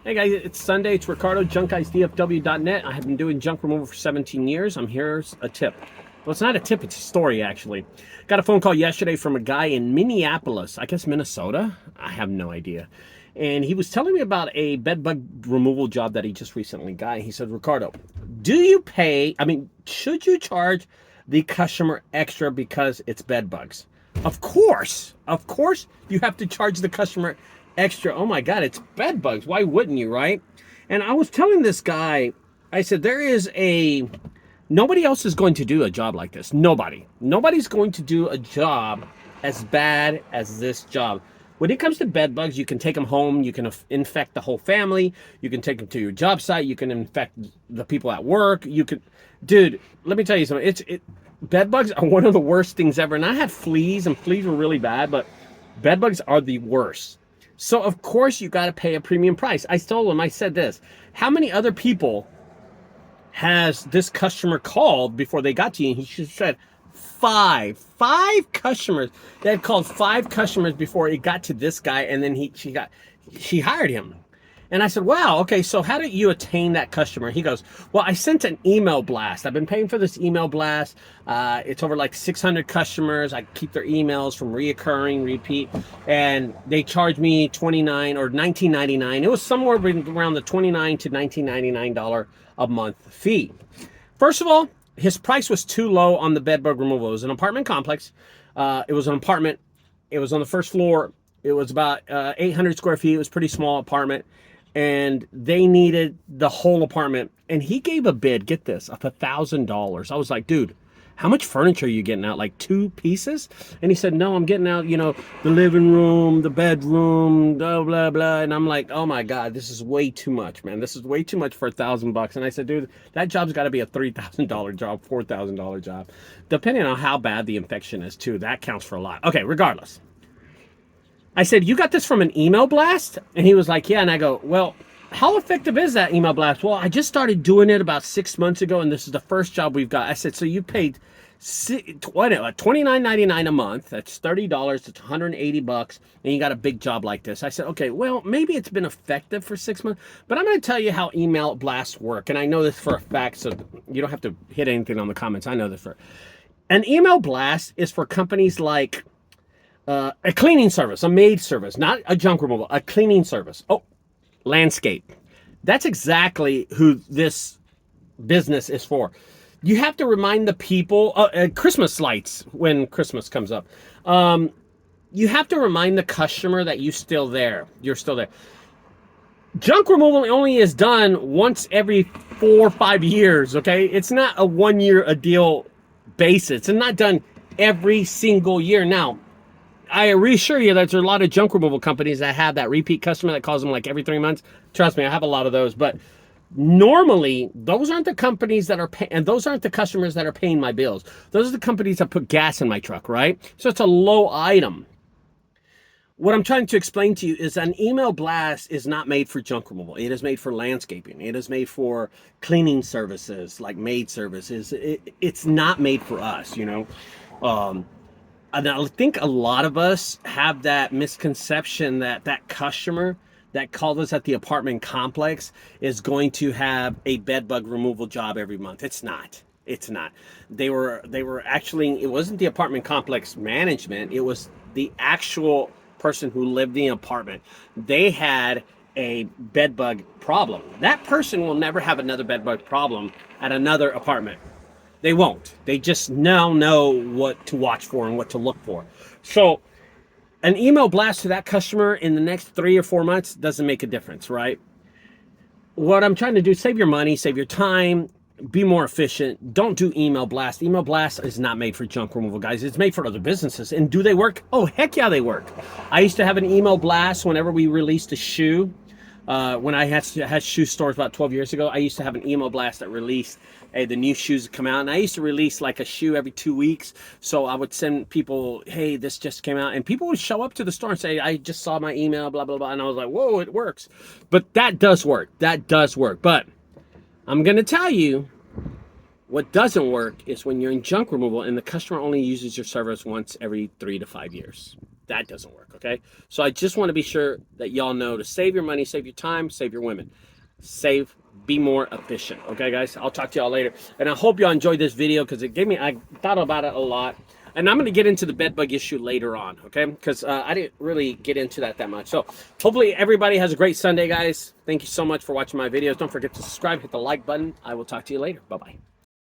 Hey guys, it's Sunday. It's Ricardo, JunkGuysDFW.net. I have been doing junk removal for 17 years. Here's a tip. Well, it's not a tip, it's a story actually. Got a phone call yesterday from a guy in Minneapolis, I guess Minnesota. I have no idea. And he was telling me about a bed bug removal job that he just recently got. He said, Ricardo, should you charge the customer extra because it's bed bugs? Of course you have to charge the customer extra. Oh my God, it's bed bugs. Why wouldn't you, right? And I was telling this guy, I said, nobody else is going to do a job like this. Nobody's going to do a job as bad as this job. When it comes to bed bugs, you can take them home. You can infect the whole family. You can take them to your job site. You can infect the people at work. Dude, let me tell you something. Bed bugs are one of the worst things ever. And I had fleas, and fleas were really bad, but bed bugs are the worst. So of course you got to pay a premium price. I told him, I said this, how many other people has this customer called before they got to you? And he said five customers. They had called 5 customers before it got to this guy, and then she hired him. And I said, wow, okay, so how did you attain that customer? He goes, well, I sent an email blast. I've been paying for this email blast. It's over like 600 customers. I keep their emails from repeat, and they charged me $29 or $19.99. It was somewhere around the $29 to $19.99 a month fee. First of all, his price was too low on the bed bug removal. It was an apartment complex. It was an apartment. It was on the first floor. It was about 800 square feet. It was a pretty small apartment. And they needed the whole apartment. And he gave a bid, get this, of $1,000. I was like, dude, how much furniture are you getting out? Like 2 pieces? And he said, no, I'm getting out, the living room, the bedroom, blah, blah, blah. And I'm like, oh my God, this is way too much, man. This is way too much for $1,000. And I said, dude, that job's got to be a $3,000 job, $4,000 job. Depending on how bad the infection is too, that counts for a lot. Okay, regardless. I said, you got this from an email blast? And he was like, yeah. And I go, well, how effective is that email blast? Well, I just started doing it about 6 months ago, and this is the first job we've got. I said, so you paid $29.99 a month. That's $30. That's $180, and you got a big job like this. I said, okay, well, maybe it's been effective for 6 months, but I'm going to tell you how email blasts work. And I know this for a fact, so you don't have to hit anything on the comments. I know this for an email blast is for companies like a cleaning service, a maid service, not a junk removal, a cleaning service. Oh, landscape. That's exactly who this business is for. You have to remind the people, Christmas lights when Christmas comes up. You have to remind the customer that you're still there. Junk removal only is done once every 4 or 5 years, okay? It's not a 1 year a deal basis. It's not done every single year. Now, I reassure you that there's a lot of junk removal companies that have that repeat customer that calls them like every 3 months. Trust me, I have a lot of those. But normally, those aren't the companies that are paying, and those aren't the customers that are paying my bills. Those are the companies that put gas in my truck, right? So it's a low item. What I'm trying to explain to you is an email blast is not made for junk removal. It is made for landscaping. It is made for cleaning services, like maid services. It's not made for us, And I think a lot of us have that misconception that that customer that called us at the apartment complex is going to have a bed bug removal job every month. It's not. It's not. They were actually, it wasn't the apartment complex management. It was the actual person who lived in the apartment. They had a bed bug problem. That person will never have another bed bug problem at another apartment. They won't. They just now know what to watch for and what to look for. So an email blast to that customer in the next 3 or 4 months doesn't make a difference, right? What I'm trying to do is save your money, save your time, be more efficient. Don't do email blast. Email blast is not made for junk removal, guys. It's made for other businesses. And do they work? Oh, heck yeah, they work. I used to have an email blast whenever we released a shoe. When I had shoe stores about 12 years ago, I used to have an email blast that released, hey, the new shoes come out. And I used to release like a shoe every 2 weeks. So I would send people, hey, this just came out. And people would show up to the store and say, I just saw my email, blah, blah, blah. And I was like, whoa, it works. But that does work. That does work. But I'm going to tell you, what doesn't work is when you're in junk removal and the customer only uses your service once every 3 to 5 years. That doesn't work, okay? So I just want to be sure that y'all know to save your money, save your time, save your women. Save, be more efficient. Okay, guys? I'll talk to y'all later. And I hope y'all enjoyed this video because it gave me, I thought about it a lot. And I'm going to get into the bed bug issue later on, okay? Because I didn't really get into that much. So hopefully everybody has a great Sunday, guys. Thank you so much for watching my videos. Don't forget to subscribe, hit the like button. I will talk to you later. Bye-bye.